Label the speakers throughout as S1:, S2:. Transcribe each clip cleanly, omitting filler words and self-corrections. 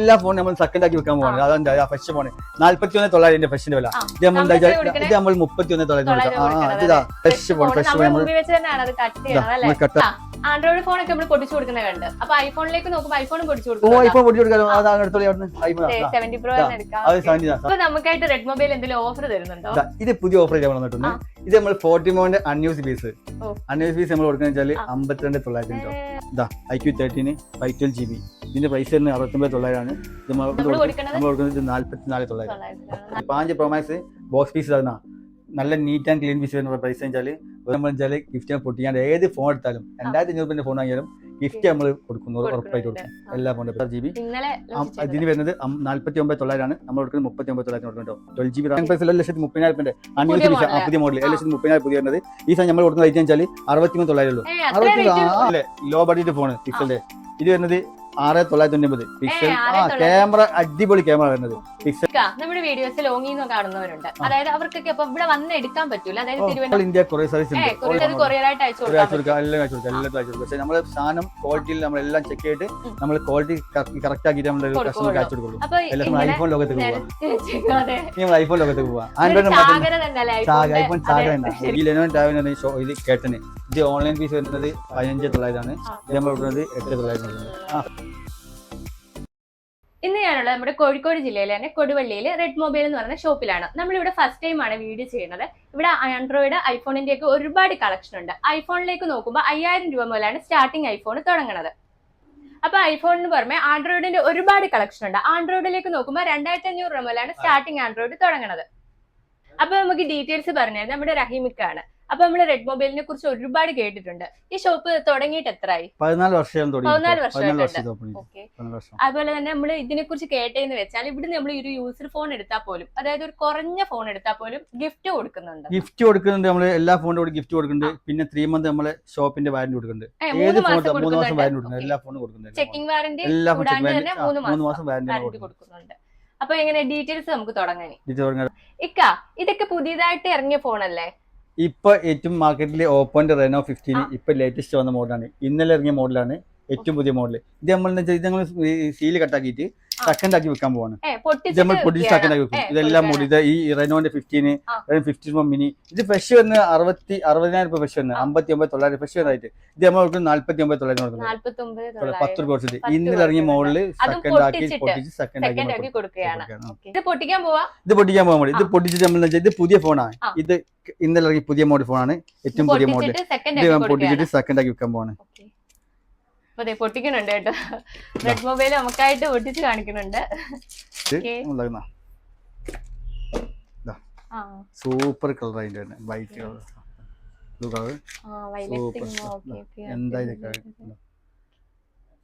S1: എല്ലാ ഫോണും നമ്മൾ സെക്കൻഡ് ആക്കി വെക്കാൻ പോകുന്നത്. അതെന്താ ഫ്രഷ് ഫോണ് 41,900 ഫ്രഷിന്റെ വില. ഇത് നമ്മൾ 31,900 ഫ്രഷ് ഫോൺ.
S2: ആൻഡ്രോയിഡ് ഫോൺ ഒക്കെ നമ്മൾ പൊട്ടിച്ചു കൊടുക്കുന്നത് കണ്ട്. അപ്പൊ ഐഫോണിലേക്ക് നോക്കുമ്പോൾ ഐഫോണും പൊടിച്ചു കൊടുക്കും. നമുക്കായിട്ട് റെഡ് മൊബൈൽ എന്തെങ്കിലും ഓഫർ തരുന്നുണ്ടോ?
S1: ഇത് പുതിയ ഓഫർ വന്നിട്ടുണ്ട്. ഇത് നമ്മൾ 40 മോന്റെ അൺയൂസ്ഡ് പീസ് നമ്മൾ കൊടുക്കുന്നത് 52,900. ഇതാ IQ13 512GB. ഇതിന്റെ പ്രൈസ് തന്നെ 69,900 നമ്മൾ കൊടുക്കുന്നത് 44,900. 5 Pro Max ബോക്സ് പീസ് തരുന്ന നല്ല നീറ്റ് ആൻഡ് ക്ലീൻ പീസ് വരുന്ന പ്രൈസ് വെച്ചാൽ ഗിഫ്റ്റ് പൊട്ടിക്കാണ്ട് ഏത് ഫോൺ എടുത്താലും 2,500 ഫോൺ വാങ്ങിയാലും ഗിഫ്റ്റ് നമ്മൾ കൊടുക്കുന്നത് ഉറപ്പായിട്ട് കൊടുക്കും. എല്ലാ ഫോണും 4GB. ഇതിന് വരുന്നത് 49,900 നമ്മൾ കൊടുക്കുന്നത് 39,900 കൊടുക്കും. 12GB 1,30,000 അഞ്ഞൂറ് പീസ് പുതിയ മോഡൽ 1,30,000 പുതിയ വരുന്നത്. ഈ സാധനം നമ്മൾ കൊടുക്കുന്ന റേറ്റ് വെച്ചാൽ 63,900 അല്ലേ. ലോ ബഡ്ജറ്റ് ഫോണ് പിക്സലിന്റെ. ഇത് വരുന്നത് 6,990 പിക്സൽ. ക്യാമറ അടിപൊളി ക്യാമറ വരുന്നത് പിക്സൽ.
S2: നമ്മുടെ വീഡിയോസ് ലോങ്ങിൽ നിന്ന് കാണുന്നവരുണ്ട്, അതായത് അവർക്കൊക്കെ അപ്പൊ ഇവിടെ വന്ന് എടുക്കാൻ പറ്റൂല. അതായത്
S1: ഇന്ത്യ കൊറിയർ സർവീസ് ഉണ്ട്.
S2: കൊറിയറായിട്ട് അയച്ചു കൊടുക്കാം.
S1: എല്ലാം അയച്ചു കൊടുക്കും. പക്ഷേ നമ്മൾ സാധനം ക്വാളിറ്റിയിൽ നമ്മളെല്ലാം ചെക്ക് ചെയ്തിട്ട് നമ്മൾ ക്വാളിറ്റി കറക്റ്റ് ആക്കിയിട്ട് നമ്മൾ കസ്റ്റമർക്ക് അയച്ചു കൊടുക്കുള്ളൂ. എല്ലാം ഐഫോൺ ലോകത്തേക്ക് പോവാം. നമ്മൾ ഐഫോൺ ലോകത്തേക്ക് പോവാം. ആൻഡ്രോയിഡ് ഐഫോൺ ചാകര ഈ ലെനോവോ ടാബിന് ഇത് കേട്ടന്. ഇത് ഓൺലൈൻ ഫീസ് വരുന്നത് 15,900. ഇത് നമ്മൾ കൊടുക്കുന്നത് 8,900.
S2: ഇന്ന് ഞാനുള്ളത് നമ്മുടെ കോഴിക്കോട് ജില്ലയിലെ തന്നെ കൊടുവള്ളിയിൽ റെഡ് മൊബൈൽ എന്ന് പറയുന്ന ഷോപ്പിലാണ്. നമ്മളിവിടെ ഫസ്റ്റ് ടൈം ആണ് വീഡിയോ ചെയ്യുന്നത്. ഇവിടെ ആൻഡ്രോയിഡ് ഐഫോണിന്റെ ഒക്കെ ഒരുപാട് കളക്ഷൻ ഉണ്ട്. ഐഫോണിലേക്ക് നോക്കുമ്പോൾ 5,000 രൂപ മുതലാണ് സ്റ്റാർട്ടിംഗ് ഐഫോൺ തുടങ്ങുന്നത്. അപ്പൊ ഐഫോണിന് പുറമെ ആൻഡ്രോയിഡിന്റെ ഒരുപാട് കളക്ഷൻ ഉണ്ട്. ആൻഡ്രോയിഡിലേക്ക് നോക്കുമ്പോൾ 2,500 രൂപ മുതലാണ് സ്റ്റാർട്ടിംഗ് ആൻഡ്രോയിഡ് തുടങ്ങുന്നത്. അപ്പൊ നമുക്ക് ഡീറ്റെയിൽസ് പറഞ്ഞത് നമ്മുടെ റഹീമിക്കാണ്. അപ്പൊ നമ്മള് റെഡ് മൊബൈലിനെ കുറിച്ച് ഒരുപാട് കേട്ടിട്ടുണ്ട്. ഈ ഷോപ്പ് തുടങ്ങിയിട്ട് എത്രയായി?
S1: 14 വർഷം.
S2: അതുപോലെ തന്നെ നമ്മൾ ഇതിനെ കുറിച്ച് കേട്ടതെന്ന് വെച്ചാൽ ഇവിടെ നമ്മൾ ഒരു യൂസർ ഫോൺ എടുത്താൽ പോലും, അതായത് ഒരു കുറഞ്ഞ ഫോൺ എടുത്താൽ പോലും ഗിഫ്റ്റ് കൊടുക്കുന്നുണ്ട്.
S1: നമ്മൾ എല്ലാ ഫോണിനും ഗിഫ്റ്റ് കൊടുക്കുന്നുണ്ട്. പിന്നെ 3 month നമ്മളെ ഷോപ്പിന്റെ വാറന്റി കൊടുക്കുന്നുണ്ട്. 3 മാസം വാറന്റി കൊടുക്കുന്നുണ്ട്. എല്ലാ ഫോണും കൊടുക്കുന്നുണ്ട്.
S2: ചെക്കിംഗ് വാറന്റി 3 മാസം വാറന്റി കൊടുക്കുന്നുണ്ട്. അപ്പൊ എങ്ങനെ ഡീറ്റെയിൽസ് നമുക്ക് തുടങ്ങാൻ? ഇതൊക്കെ പുതിയതായിട്ട് ഇറങ്ങിയ ഫോണല്ലേ?
S1: ഇപ്പൊ ഏറ്റവും മാർക്കറ്റിൽ ഓപ്പോന്റെ റെനോ 15 ഇപ്പൊ ലേറ്റസ്റ്റ് വന്ന മോഡലാണ്. ഇന്നലെ ഇറങ്ങിയ മോഡലാണ് ഏറ്റവും പുതിയ മോഡൽ. ഇത് നമ്മൾ സീല് കട്ടാക്കിയിട്ട് സെക്കൻഡ് ആക്കി വെക്കാൻ പോവാണ്. നമ്മൾ പൊടിച്ച് സെക്കൻഡ് ആക്കി വെക്കും. ഇതെല്ലാം മോഡൽ. ഇത് ഈ റെനോന്റെ 15 മിനി. ഇത് ഫ്രഷ് വരുന്നത് 60,000 രൂപ ഫ്രഷ് വരുന്നത്. 59,900 ഫ്രഷ് വരുന്നതായിട്ട്. ഇത് നമ്മൾ 49,900 കൊടുക്കുന്നത് 10 രൂപ കുറച്ചിട്ട്. ഇന്നലെ ഇറങ്ങിയ മോഡല് സെക്കൻഡ് ആക്കി പൊട്ടിച്ച് സെക്കൻഡ് ആക്കി കൊടുക്കുകയാണ്.
S2: ഇത് പൊട്ടിക്കാൻ പോവാൻ
S1: വേണ്ടി ഇത് പൊട്ടിച്ചിട്ട് നമ്മൾ ഇത് പുതിയ ഫോണാണ്. ഇത് ഇന്നലെ ഇറങ്ങിയ പുതിയ മോഡൽ ഫോണാണ്. ഏറ്റവും പുതിയ മോഡൽ. ഇത് പൊട്ടിച്ചിട്ട് സെക്കൻഡ് ആക്കി വെക്കാൻ പോവാണ്.
S2: പൊട്ടിക്കുന്നുണ്ട് കേട്ടോ. റെഡ് മൊബൈൽ നമുക്കായിട്ട് പൊട്ടിച്ച് കാണിക്കുന്നുണ്ട്.
S1: സൂപ്പർ കളർ അതിന്റെ വൈറ്റ് കളർ.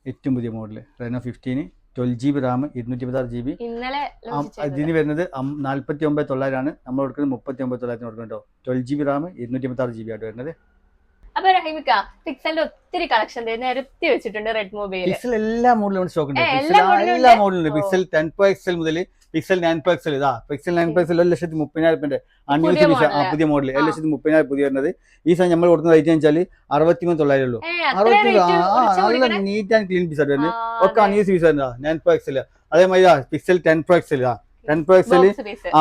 S1: ഏറ്റവും പുതിയ model Renault 15 12GB Ram 256GB. ഇതിന് വരുന്നത് 49,900 നമ്മൾ കൊടുക്കുന്നത് 39,900 കൊടുക്കുന്നുണ്ടോ. 12GB റാം 256GB ആയിട്ട് വരുന്നത്.
S2: അപ്പൊ റഹീമിക്ക പിക്സലിന്റെ ഒത്തിരി കളക്ഷൻ നിരത്തി വെച്ചിട്ടുണ്ട് റെഡ് മൊബൈൽ.
S1: പിക്സൽ എല്ലാ മോഡലും സ്റ്റോക്ക് ഉണ്ട്. എല്ലാ മോഡലും പിക്സൽ 10 Pro XL മുതൽ പിക്സൽ 9 Pro XL. ഇതാ പിക്സൽ 9 Pro XL 1,30,000 അഞ്ഞൂറ് പുതിയ മോഡൽ 1,30,000 പുതിയ വരുന്നത്. ഈ സാധനം നമ്മൾ കൊടുക്കുന്ന റേറ്റ് വെച്ചാൽ 63,900 ഉള്ളൂ. നല്ല നീറ്റ് ആൻഡ് ക്ലീൻ പീസ് ആയിട്ട് ഒക്കെ അൺയൂസ് പീസ് ആയിരുന്നു 9 Pro XL. അതേമാതിരി pixel 10 Pro XL 10 Pro XL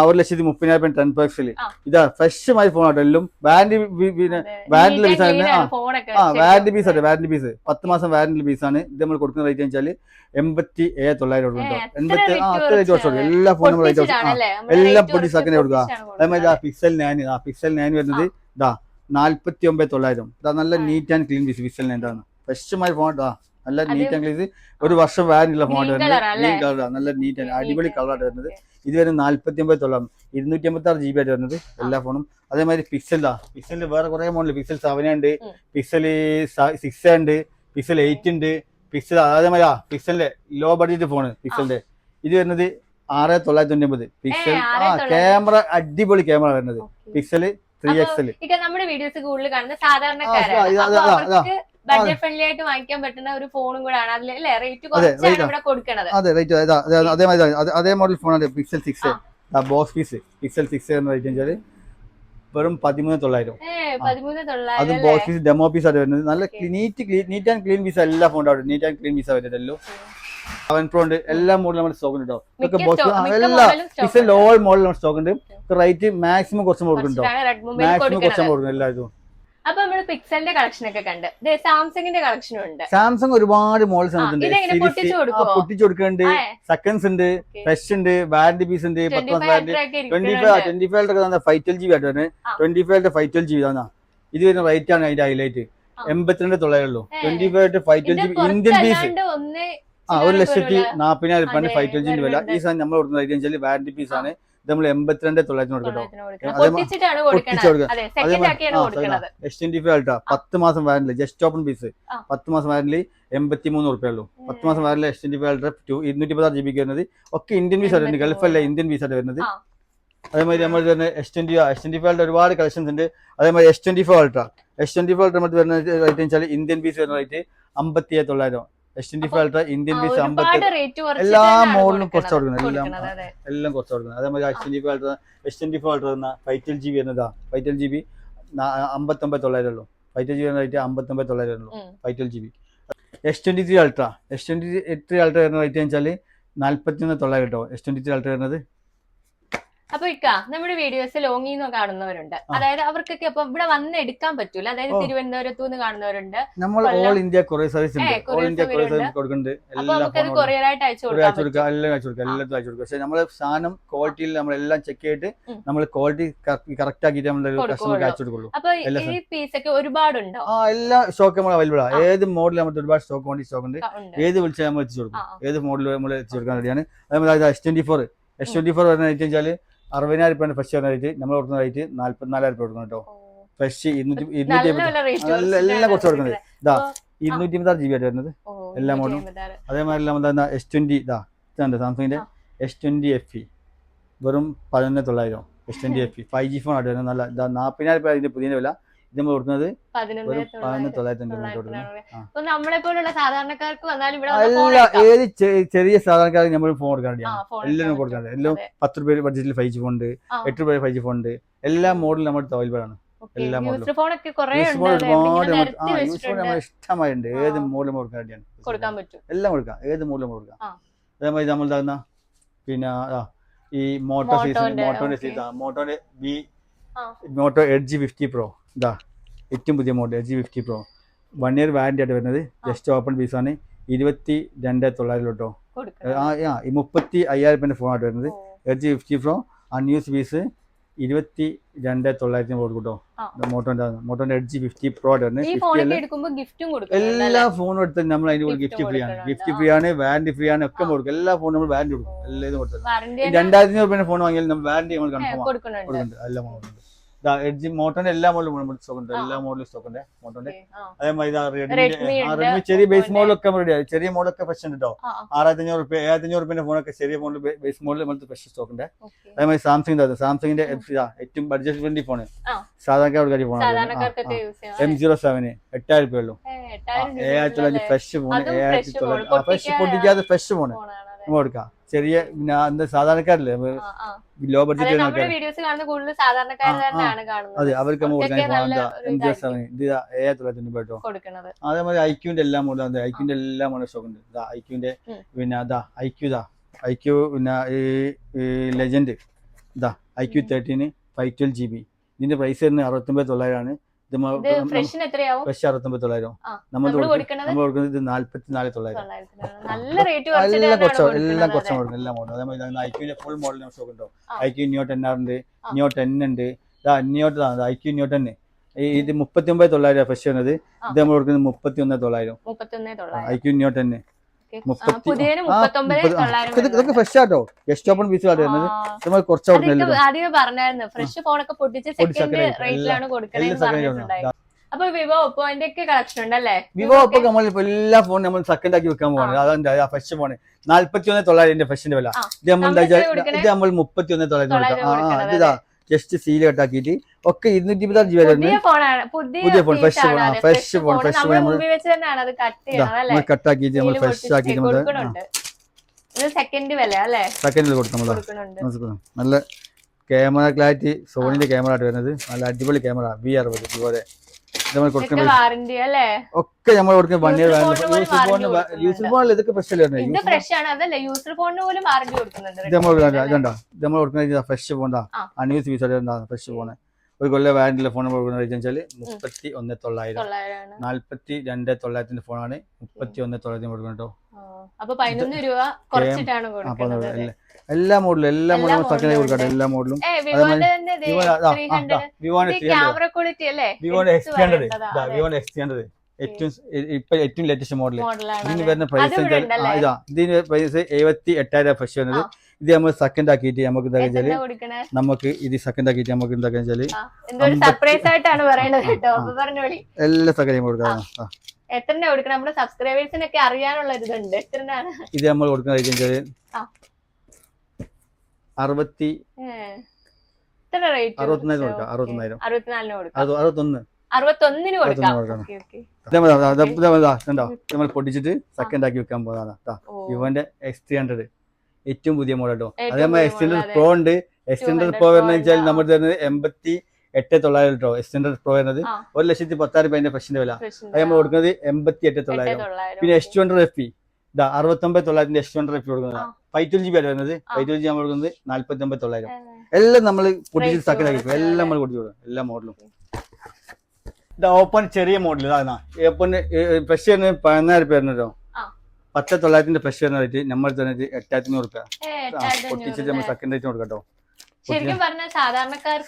S1: 1,30,000 10 Pro XL. ഇതാ ഫ്രഷ് മായി ഫോൺ ആട്ടോ. എല്ലാം വാറന്റി പീസ് ആണ്. വാറന്റി പീസ് ആട്ടെ. വാറന്റി പീസ് 10 മാസം വാറന്റി പീസ് ആണ്. ഇത് നമ്മൾ കൊടുക്കുന്ന റേറ്റ് വെച്ചാൽ 87,900 കൊടുക്കും. 80 എല്ലാ ഫോണും റേറ്റ് എല്ലാം പൊടി സെക്കൻഡ് കൊടുക്കുക. അതേമാതിരി പിക്സൽ 9 വരുന്നത് ഇതാ 49,900. ഇതാ നല്ല neat and clean piece. Pixel 9 ആണ് ഫ്രഷ് മായി ഫോൺ. നല്ല നീറ്റ് ആൻഡ് ക്ലീൻ. 1 വർഷം വാറന്റി ഉള്ള ഫോൺ വരുന്നത്. ഗ്രീൻ കളറാണ്. നല്ല നീറ്റ് ആൻഡ് അടിപൊളി കളറായിട്ട് വരുന്നത്. ഇത് വരുന്നത് 49,900 256GB ആയിട്ട് വരുന്നത് എല്ലാ ഫോണും. അതേമാതിരി പിക്സലിന്റെ വേറെ കുറെ മോഡൽ. പിക്സൽ 7 ഉണ്ട്, പിക്സൽ 6 ഉണ്ട്, പിക്സൽ 8 ഉണ്ട്, പിക്സൽ അതേമാതിരി പിക്സലിന്റെ ലോ ബഡ്ജറ്റ് ഫോണ് പിക്സലിന്റെ. ഇത് വരുന്നത് 6,990. പിക്സൽ ക്യാമറ അടിപൊളി ക്യാമറ വരുന്നത് പിക്സൽ 3XL.
S2: നമ്മുടെ വീഡിയോസ് കൂടുതൽ കാണുന്ന സാധാരണക്കാരാണ്. ബഡ്ജറ്റ് ഫ്രണ്ട്ലി ആയിട്ട് വാങ്ങിക്കാൻ പറ്റുന്ന ഒരു ഫോണും കൂടെ ആണ്. അതിലെ റേറ്റ് കുറച്ചാണ് ഇവിടെ കൊടുക്കുന്നത്.
S1: അതേ മോഡൽ ഫോണാണ് പിക്സൽ 6 ബോക്സ് പീസ്. പിക്സൽ 6 എന്ന് വെച്ചാൽ വെറും 13,900. അത് ബോക്സ് പീസ് ഡെമോ പീസ് ആയിട്ട് വരുന്നത്. നല്ല നീറ്റ് ആൻഡ് ക്ലീൻ പീസ് എല്ലാ ഫോണും നീറ്റ് ആൻഡ് ക്ലീൻ പീസ് വരുന്നല്ലോ. 7 Pro ഉണ്ട് എല്ലാ മോഡലും നമ്മുടെ സ്റ്റോക്ക് ഉണ്ട് കേട്ടോ. ഇതൊക്കെ
S2: മിക്ക
S1: ബോക്സ്
S2: sto- മിക്ക
S1: എല്ലാ
S2: model ഉം stock
S1: പിക്സൽ
S2: ഉണ്ട്.
S1: ഓൾ മോഡൽ നമ്മുടെ സ്റ്റോക്ക് ഉണ്ട്. റേറ്റ് മാക്സിമം കുറച്ച് കൊടുക്കുന്നുണ്ടോ,
S2: കുറച്ചിട്ടാണ് റെഡ് മൊബൈൽ
S1: മാക്സിമം കുറച്ച്
S2: കൊടുക്കുന്നത്.
S1: കൊടുക്കുന്നത് എല്ലാ ഇതും.
S2: അപ്പൊ നമ്മള് പിക്സലിന്റെ കളക്ഷൻ ഒക്കെ കണ്ട് സാംസങ്ങിന്റെ കളക്ഷനും ഉണ്ട്.
S1: സാംസങ് ഒരുപാട് മോഡൽസ് വന്നിട്ടുണ്ട്.
S2: ഇതെങ്ങനെ പൊട്ടിച്ചു കൊടുക്കുവോ?
S1: പൊട്ടിച്ചു കൊടുക്കുന്നുണ്ട്. സെക്കൻഡ്സ് ഉണ്ട്, ഫ്രഷ് ഉണ്ട്, വാറന്റി പീസ് ഉണ്ട്. 10 മാസം വാറന്റി. 25 ഒക്കെ 512GB ആയിട്ട് വരുന്നത്. 25 512GB ആണ് ഇത് വരുന്ന. റേറ്റ് ആണ് അതിന്റെ ഹൈലൈറ്റ്. 82,900 ഉള്ളൂ. 25 512GB ഇന്ത്യൻ പീസ് 1,40,000 രൂപ 512GB വില. ഈ സാധനം നമ്മൾ കൊടുക്കുന്ന റേറ്റ് വെച്ചാൽ വാറന്റി പീസ് ആണ്. ഇത് നമ്മൾ 82,900 കൊടുക്കട്ടോ. S25 Ultra 10 മാസം വാറന്റി, ജസ്റ്റ് ഓപ്പൺ പീസ് 10 മാസം വാറന്റി 83 റുപ്യ ഉള്ളൂ. 10 മാസം വാറന്റി S25 Ultra 216GB വരുന്നത്. ഒക്കെ ഇന്ത്യൻ പീസ് ആയിട്ട്, ഗൾഫ് അല്ല ഇന്ത്യൻ പീസ് ആയിട്ട് വരുന്നത്. അതേമാതിരി നമ്മൾ തന്നെ S25 Ultra ഒരുപാട് കളക്ഷൻസ് ഉണ്ട്. അതേമാതിരി S25 Ultra നമ്മൾ വരുന്ന റേറ്റ് വെച്ചാൽ ഇന്ത്യൻ പീസ് വരുന്ന rate 57,900. S25 Ultra Indian piece 50. എല്ലാ മോഡലും കുറച്ച് കൊടുക്കുന്നത്, എല്ലാം കുറച്ച് കൊടുക്കുന്നത്. അതേമാതിരി S25 Ultra 512GB വരുന്നതാ. 512GB 59,900 ഉള്ളൂ. 512GB വരുന്ന റേറ്റ് 59,900 ഉള്ളൂ. 512GB. S23 Ultra വരുന്ന റേറ്റ് വെച്ചാൽ 41,900 കേട്ടോ. S23 Ultra വരുന്നത്.
S2: അപ്പൊ നമ്മുടെ വീഡിയോസ് ലോങ്ങിൽ നിന്ന് കാണുന്നവരുണ്ട്, അതായത് അവർക്കൊക്കെ അപ്പൊ ഇവിടെ വന്ന് എടുക്കാൻ പറ്റൂല. അതായത് തിരുവനന്തപുരത്തു നിന്ന് കാണുന്നവരുണ്ട്.
S1: നമ്മൾ ഓൾ ഇന്ത്യ കൊറിയർ സർവീസ് ഉണ്ട്. ഓൾ ഇന്ത്യ കൊറിയർ സർവീസ് കൊടുക്കുന്നുണ്ട്.
S2: നമുക്കത് കൊറിയറായിട്ട് അയച്ചു കൊടുക്കാം.
S1: എല്ലാം അയച്ചു കൊടുക്കാം. പക്ഷെ നമ്മള് സാധനം ക്വാളിറ്റിയിൽ നമ്മളെല്ലാം ചെക്ക് ചെയ്തിട്ട് നമ്മൾ ക്വാളിറ്റി കറക്റ്റ് ആക്കിയിട്ട് നമ്മൾ കസ്റ്റമർക്ക് അയച്ചു കൊടുക്കുള്ളൂ.
S2: അപ്പൊ ഈ പീസ് ഒക്കെ ഒരുപാടുണ്ടോ?
S1: എല്ലാ സ്റ്റോക്ക് നമ്മൾ അവൈലബിൾ ആണ്. ഏത് മോഡൽ നമുക്ക് ഒരുപാട് സ്റ്റോക്ക് ഉണ്ട്. ഏത് വിളിച്ചാൽ നമ്മൾ എത്തിച്ചു കൊടുക്കും. ഏത് മോഡൽ നമ്മൾ എത്തിച്ചു കൊടുക്കാൻ റെഡിയാണ്. അതേപോലെ S24 വരുന്ന റേറ്റ് വെച്ചാൽ 60,000 രൂപ ഫസ്റ്റ് വരുന്ന റേറ്റ്. നമ്മൾ കൊടുക്കുന്ന റേറ്റ് 44,000 രൂപ കൊടുക്കണം കേട്ടോ. ഫ്രഷ് 250 എല്ലാം കുറച്ച് കൊടുക്കുന്നത്. 256GB ആയിട്ട് വരുന്നത് എല്ലാ മോഡലും. അതേമാതിരി എന്താ S20 സാംസങ്ങിന്റെ S20 FE വെറും 11,900. S20 FE 5G ഫോൺ ആയിട്ട് വരുന്നത്. നല്ല 40,000 രൂപ അതിന്റെ പുതിയ വില. ഇത് നമ്മൾ കൊടുക്കുന്നത് 11,900. ഏത് ചെറിയ സാധാരണക്കാർക്ക് നമ്മൾ ഫോൺ കൊടുക്കാൻ എല്ലാവരും കൊടുക്കാറുണ്ട്. എല്ലാം 10 രൂപ ബഡ്ജറ്റിൽ 5G ഫോൺ ഉണ്ട്, 8 രൂപ 5G ഫോൺ ഉണ്ട്. എല്ലാ മോഡലും നമ്മുടെ അവൈലബിൾ ആണ്. എല്ലാ മോഡലും ഒരുപാട് ഇഷ്ടമായിട്ടുണ്ട്. ഏത് മോഡലും കൊടുക്കാൻ റെഡിയാണ്. എല്ലാം കൊടുക്കാം, ഏത് മോഡലും കൊടുക്കാം. അതേമാതിരി നമ്മൾ തന്ന പിന്നെ ഈ മോട്ടോ എഡ്ജ് 50 Pro ഏറ്റവും പുതിയ model edge 50 Pro 1 year warranty ആയിട്ട് വരുന്നത്. ജസ്റ്റ് ഓപ്പൺ പീസാണ്. 22,900 കേട്ടോ. 35,000 രൂപ ഫോൺ ആയിട്ട് വരുന്നത്. എഡ്ജ് 50 Pro അൺയൂസ് പീസ് 22,900 കൊടുക്കും കേട്ടോ. മോട്ടോന്റെ എഡ്ജ് 50 Pro ആയിട്ട് വരുന്നത്. എല്ലാ ഫോണും എടുത്ത് നമ്മൾ അതിന് ഗിഫ്റ്റ് ഫ്രീ ആണ്. ഗിഫ്റ്റ് ഫ്രീ ആണ്, വാറന്റി ഫ്രീ ആണ്, ഒക്കെ കൊടുക്കും. എല്ലാ ഫോണും നമ്മൾ വാറന്റി കൊടുക്കും. എല്ലാം കൊടുത്തത് 2,500 രൂപ ഫോൺ വാങ്ങിയാൽ നമ്മൾ വാറന്റി നമ്മൾ കൺഫേം കൊടുക്കുന്നുണ്ട്. എല്ലാ മോഡലും എഡ്ജ് മോട്ടോന്റെ എല്ലാ മോഡലും സ്റ്റോക്ക് ഉണ്ട്. എല്ലാ മോഡലും സ്റ്റോക്ക് ഉണ്ട് മോട്ടോന്റെ. അതേമാതിരി റെഡ്മി ചെറിയ ബേസ് മോഡലൊക്കെ റെഡിയാണ്. ചെറിയ മോഡലൊക്കെ ഫ്രഷ് ഉണ്ട് കേട്ടോ. 6,500 രൂപ 7,500 രൂപ ഫോണൊക്കെ ചെറിയ മോഡൽ ബേസ് മോഡൽ നമ്മളത്തെ ഫ്രഷ് സ്റ്റോക്ക് ഉണ്ട്. അതേമാതിരി സാംസങ്ങിന്റെ ഏറ്റവും ബഡ്ജറ്റ് ഫ്രണ്ട്ലി ഫോണ് സാധാരണക്കാർക്ക് ഫോണാണ്. M07 8,000 രൂപ ഉള്ളൂ. 7,900 ഫ്രഷ് ഫോണ്. 7,900 ഫ്രഷ് പൊട്ടിക്കാതെ ഫ്രഷ് ഫോണ് നമ്മൾ കൊടുക്കാം. ചെറിയ പിന്നെ സാധാരണക്കാരല്ലേ, ലോ ബഡ്ജറ്റ് അതെ അവർക്ക് നമ്മൾ കൊടുക്കാൻ M07 ഇത് 7,900 രൂപ കേട്ടോ. അതേമാതിരി ഐക്യൂന്റെ എല്ലാ മോഡലും ഐക്യൂന്റെ എല്ലാ മോഡലും സ്റ്റോക്ക് ഉണ്ട്. ഐക്യൂന്റെ പിന്നെ ഐക്യൂ പിന്നെ ഈ ലെജൻഡ് IQ 13 512GB. ഇതിന്റെ പ്രൈസ് വരുന്നത് 69,900 ആണ്. ഫ്രഷ് 69,900. നമ്മൾ കൊടുക്കുന്നത് 44,900. എല്ലാം കുറച്ച് കൊടുക്കും. എല്ലാ മോഡലും അതേമാതിരി ഐക്യൂന്റെ ഫുൾ മോഡൽ സ്റ്റോക്ക് ഉണ്ടോ. IQ Neo 10R ഉണ്ട്, Neo 10 ഉണ്ട്. IQ Neo 10 ഇത് 39,900 ഫ്രഷ് വരുന്നത്. ഇത് നമ്മൾ കൊടുക്കുന്നത് 31,900. IQ Neo 10 ഇതൊക്കെ ഫ്രഷ് ആട്ടോ. ജസ്റ്റ് ഓപ്പൺ പീസ് ആയിട്ട് വരുന്നത്. നമ്മൾ കുറച്ച്
S2: ഫ്രഷ് ഫോണൊക്കെ പൊട്ടിച്ച് സെക്കൻഡ് റേറ്റിലാണ് കൊടുക്കുന്നത്. അപ്പൊ വിവോ ഒപ്പോന്റെ ഒക്കെ കളക്ഷൻ ഉണ്ടല്ലേ.
S1: വിവോ ഒപ്പോ നമ്മൾ എല്ലാ ഫോണും നമ്മൾ സെക്കൻഡ് ആക്കി വെക്കാൻ പോവാണ്. അതെന്താ ഫ്രഷ് ഫോണ് 41,900 ഫ്രഷിന്റെ വില. ഇത് നമ്മൾ 31,900 ഇതാ ജസ്റ്റ് സീൽ കട്ടാക്കിയിട്ട് ഒക്കെ 256GB വരുന്നത്. പുതിയ ഫോൺ ഫ്രഷ് ഫോൺ നമ്മൾ കട്ടാക്കിയിട്ട് നമ്മൾ ഫ്രഷ് ആക്കിയിട്ട് സെക്കൻഡിൽ കൊടുക്കും. നല്ല ക്യാമറ ക്ലാരിറ്റി സോണിന്റെ ക്യാമറ ആയിട്ട് വരുന്നത്. നല്ല അടിപൊളി ക്യാമറ V60 ഇതുപോലെ നമ്മൾ കൊടുക്കുന്ന
S2: വാറന്റി അല്ലേ
S1: ഒക്കെ നമ്മൾ കൊടുക്കുന്ന 1 ഇയർ യൂസർ ഫോണിൽ ഇതൊക്കെ
S2: ഫ്രഷ് ആണ് അതല്ല യൂസർ ഫോണിന് പോലും വാറന്റി കൊടുക്കുന്നുണ്ട്.
S1: നമ്മൾ കൊടുക്കുന്ന ഫ്രഷ് ഫോണാ അൺയൂസ് പീസ് ഫ്രഷ് ഫോണ് ഒരു കൊല്ലം വാറന്റിയുള്ള ഫോൺ കൊടുക്കുന്നത് വെച്ചാൽ 31,900 42,900 ഫോണാണ് 31,900 കൊടുക്കുന്നത് കേട്ടോ.
S2: അപ്പൊ 11 രൂപ കുറച്ചിട്ടാണ് കൊടുക്കുന്നത്.
S1: എല്ലാ മോഡലും സെക്കൻഡ് കൊടുക്കട്ടെ എല്ലാ മോഡലും.
S2: ക്യാമറ ക്വാളിറ്റി അല്ലേ
S1: വിവോന്റെ X300 ഏറ്റവും ലേറ്റസ്റ്റ് മോഡൽ. ഇതിന് വരുന്ന പ്രൈസ് ഇതിന് പ്രൈസ് 78,000 ഫ്രഷ് വരുന്നത്. ഇത് നമ്മൾ സെക്കൻഡ് ആക്കിയിട്ട് നമുക്ക് എന്താ വെച്ചാല് നമുക്ക് ഇത് സെക്കൻഡ് ആക്കിയിട്ട് നമുക്ക് എന്താ വെച്ചാല് എല്ലാ സെക്കൻഡ് കൊടുക്കാം.
S2: എത്ര കൊടുക്കണം നമ്മുടെ സബ്സ്ക്രൈബേഴ്സിനൊക്കെ അറിയാനുള്ള ഇതുണ്ട്. എത്രയാണ്
S1: ഇത് നമ്മൾ കൊടുക്കുന്ന 61,000 നമ്മൾ പൊട്ടിച്ചിട്ട് സെക്കൻഡ് ആക്കി വെക്കാൻ പോകുന്നതാണ്. വിവോന്റെ X300 ഏറ്റവും പുതിയ മോഡൽ കേട്ടോ. അതേപോലെ X300 Pro ഉണ്ട്. X300 Pro വരുന്നത് വെച്ചാൽ നമ്മൾ തരുന്നത് 88,900 കേട്ടോ. X300 Pro വരുന്നത് 1,10,000 ഫ്രഷിന്റെ വില. അത് നമ്മൾ കൊടുക്കുന്നത് 88,900. പിന്നെ S200 FE 69,900 S200 FE കൊടുക്കുന്നത്. 512GB വരുന്നത് 512GB നമ്മൾ കൊടുക്കുന്നത് 49,900. എല്ലാം നമ്മൾ പൊട്ടിച്ചിട്ട് സെക്കൻഡ് ആക്കി എല്ലാം നമ്മൾ പൊട്ടിച്ചു കൊടുക്കും എല്ലാ മോഡലും. ഓപ്പൺ ചെറിയ മോഡൽ ഓപ്പൺ ഫ്രഷ് വരുന്നത് 14,000 വരുന്നല്ലോ. 10,900 ഫ്രഷ് വരുന്ന റേറ്റ് നമ്മൾ തന്നെ 8,500 രൂപ പൊട്ടിച്ചിട്ട് നമ്മൾ സെക്കൻഡ് റേറ്റ് കൊടുക്കട്ടോ.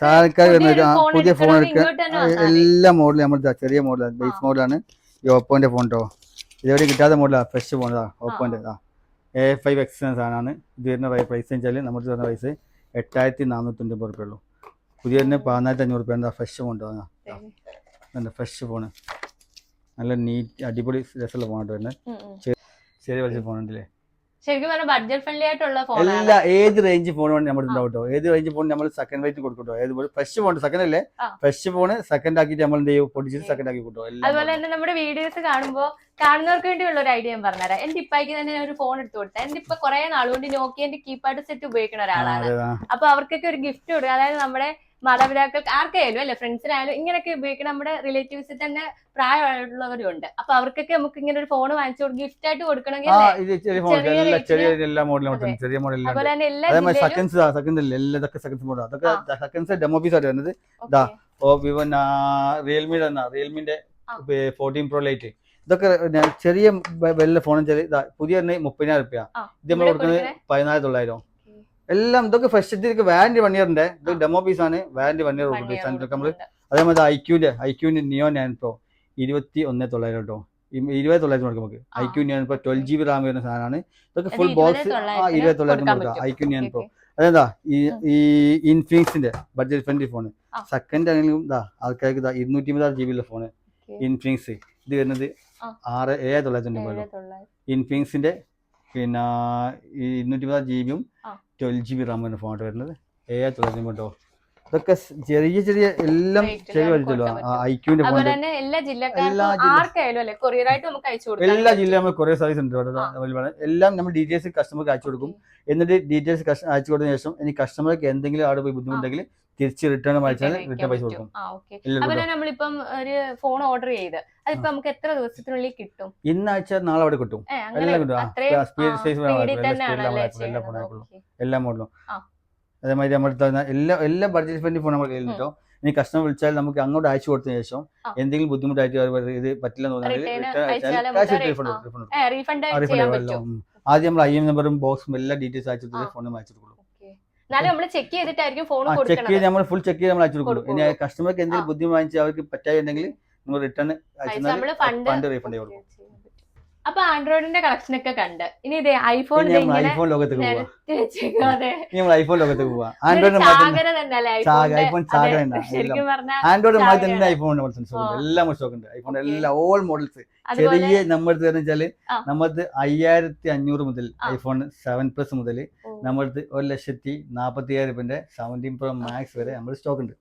S1: സാധാരണക്കാർ വരുന്ന പുതിയ ഫോൺ എടുക്കുക എല്ലാ മോഡലും നമ്മൾ ചെറിയ മോഡലാണ് ബേസ് മോഡലാണ് ഈ ഓപ്പോന്റെ ഫോൺ കേട്ടോ. ഇതെവിടെ കിട്ടാത്ത മോഡലാണ് ഫ്രഷ് ഫോൺ ഓപ്പോന്റെ A5X സാധനമാണ്. ഇത് വരുന്ന പ്രൈസ് വെച്ചാൽ നമ്മൾ തരുന്ന പ്രൈസ് 8,490 രൂപ ഉള്ളൂ. പുതിയ തന്നെ 14,500 രൂപ ഫ്രഷ് ഫോൺ കേട്ടോ. ഫ്രഷ് ഫോണ് നല്ല നീറ്റ് അടിപൊളി രസമുള്ള ഫോണായിട്ട് വരുന്നത്. ചെറിയ വലിയ ഫോൺ ഉണ്ടല്ലേ.
S2: ശരിക്കും പറഞ്ഞാൽ ബഡ്ജറ്റ് ഫ്രണ്ട്ലി ആയിട്ടുള്ള ഫോൺ.
S1: എല്ലാ ഏത് റേഞ്ച് ഫോൺ വേണം നമ്മൾ ഉണ്ടാവും കേട്ടോ. ഏത് റേഞ്ച് ഫോൺ നമ്മൾ സെക്കൻഡ് റേറ്റ് കൊടുക്കട്ടോ. ഏത് ഫ്രഷ് ഫോൺ സെക്കൻഡ് അല്ലേ ഫ്രഷ് ഫോൺ സെക്കൻഡ് ആക്കിയിട്ട് നമ്മൾ എന്ത് ചെയ്യും പൊട്ടിച്ചിട്ട് സെക്കൻഡ് ആക്കി കിട്ടും.
S2: അതുപോലെ തന്നെ നമ്മുടെ വീഡിയോസ് കാണുന്നവർക്ക് വേണ്ടിയുള്ള ഒരു ഐഡിയ ഞാൻ പറഞ്ഞുതരാം. എന്റെ ഇപ്പായിക്ക് തന്നെ ഒരു ഫോൺ എടുത്തു കൊടുത്താൽ എന്റെ ഇപ്പൊ കുറെ നാളുകൊണ്ട് നോക്കിയന്റെ കീപാഡ് സെറ്റ് ഉപയോഗിക്കുന്ന ഒരാളാണ്. അപ്പൊ അവർക്കൊക്കെ ഒരു ഗിഫ്റ്റ് കൊടുക്കുക. അതായത് നമ്മുടെ മാതാപിതാക്കൾക്ക് ആർക്കായാലും അല്ലെ ഫ്രണ്ട്സിനായാലും ഇങ്ങനെയൊക്കെ ഉപയോഗിക്കുന്ന നമ്മുടെ റിലേറ്റീവ്സിൽ തന്നെ പ്രായമുള്ളവരുണ്ട്. അപ്പൊ അവർക്കൊക്കെ നമുക്ക് ഇങ്ങനെ ഒരു ഫോൺ വാങ്ങിച്ചു ഗിഫ്റ്റ് ആയിട്ട് കൊടുക്കണമെങ്കിൽ
S1: റിയൽമിന്റെ 14 Pro Lite ഇതൊക്കെ ചെറിയ വലിയ ഫോൺ പുതിയ 30,000 രൂപ. ഇത് നമ്മൾ കൊടുക്കുന്നത് 14,900. എല്ലാം ഇതൊക്കെ ഫ്രഷ് ഇതിലേക്ക് വാറന്റി 1 ഇയറിന്റെ ഇത് ഡെമോ പീസ് ആണ്. വാറന്റി 1 ഇയർ കൊടുക്കുന്നത് നമ്മള്. അതേമാതിരി ഐക്യൂന്റെ നിയോ 9 Pro 21,900 കേട്ടോ. 20,900 കൊടുക്കും നമുക്ക്. ഐക്യൂ 9 Pro 12GB റാം വരുന്ന സാധനമാണ്. ഇതൊക്കെ ഫുൾ ബോക്സ് 20,900 കൊടുക്കാം. ഐക്യൂ 9 Pro അതെന്താ ഈ ഇൻഫിനിക്സിന്റെ ബഡ്ജറ്റ് ഫ്രണ്ട്ലി ഫോൺ സെക്കൻഡ് ആണെങ്കിലും ആൾക്കാർക്ക് 256GB ഉള്ള ഫോണ് ഇൻഫിനിക്സ്. ഇത് വരുന്നത് 7,900 ഇൻഫിനിക്സിന്റെ. പിന്നെ 256GB 12GB റാം വരുന്ന ഫോൺ വരുന്നത് 7,900 കേട്ടോ. ഇതൊക്കെ ചെറിയ ചെറിയ എല്ലാം ചെറിയ വലിച്ചല്ലോ. ഐക്യൂന്റെ ഫോൺ എല്ലാ ജില്ലയും നമ്മൾ കൊറിയർ സർവീസ് ഉണ്ട്. എല്ലാം നമ്മൾ ഡീറ്റെയിൽസ് കസ്റ്റമർക്ക് അയച്ചു കൊടുക്കും. എന്നിട്ട് ഡീറ്റെയിൽസ് അയച്ചു കൊടുത്തതിന് ശേഷം ഇനി കസ്റ്റമർക്ക് എന്തെങ്കിലും അവിടെ പോയി ബുദ്ധിമുട്ടുണ്ടെങ്കിൽ തിരിച്ച് റിട്ടേൺ അയച്ചാൽ റിട്ടേൺ പൈസ കൊടുക്കും.
S2: നമ്മളിപ്പം ഒരു ഫോൺ ഓർഡർ ചെയ്ത് അതിപ്പോ നമുക്ക് എത്ര ദിവസത്തിനുള്ളിൽ കിട്ടും?
S1: ഇന്നാഴ്ച നാളെ അവിടെ കിട്ടും. എല്ലാം കിട്ടും. എല്ലാ മോഡലും അതേമാതിരി നമ്മൾ എല്ലാ ബഡ്ജറ്റ് ഫ്രണ്ട്ലി ഫോൺ നമ്മൾ കയ്യിൽ കിട്ടും. ഇനി കസ്റ്റമർ വിളിച്ചാൽ നമുക്ക് അങ്ങോട്ട് അയച്ചു കൊടുത്തതിന് ശേഷം എന്തെങ്കിലും ബുദ്ധിമുട്ടായിട്ട് ഇത് പറ്റില്ല എന്ന് തോന്നിയാൽ ആദ്യം നമ്മൾ IM നമ്പറും ബോക്സും എല്ലാ ഡീറ്റെയിൽസ് അയച്ചിട്ട് ഫോണിൽ അയച്ചു കൊടുക്കും.
S2: ചെക്ക്
S1: ചെയ്ത് നമ്മൾ ഫുൾ ചെക്ക് ചെയ്ത് നമ്മൾ അയച്ചു കൊടുക്കും. ഇനി കസ്റ്റമർക്ക് എന്തെങ്കിലും ബുദ്ധിമുട്ട് അവർക്ക് പറ്റായിട്ടുണ്ടെങ്കിൽ നമ്മൾ റിട്ടേൺ ഫണ്ട് റീഫണ്ട് ചെയ്യും.
S2: അപ്പൊ ആൻഡ്രോയിഡിന്റെ കളക്ഷൻ ഒക്കെ കണ്ട് ഇനി ഇതേ ഐഫോൺ
S1: ലോകത്തേക്ക് പോവാ. എല്ലാം സ്റ്റോക്ക് ഉണ്ട്. ഐഫോൺ എല്ലാ ഓൾ മോഡൽസ് ചെറിയ നമ്മുടെ വെച്ചാല് നമ്മളത് 5,500 മുതൽ ഐഫോൺ 7+ മുതൽ നമ്മളത് 1,40,000 രൂപന്റെ 17 Pro Max വരെ നമ്മൾ സ്റ്റോക്ക് ഉണ്ട്.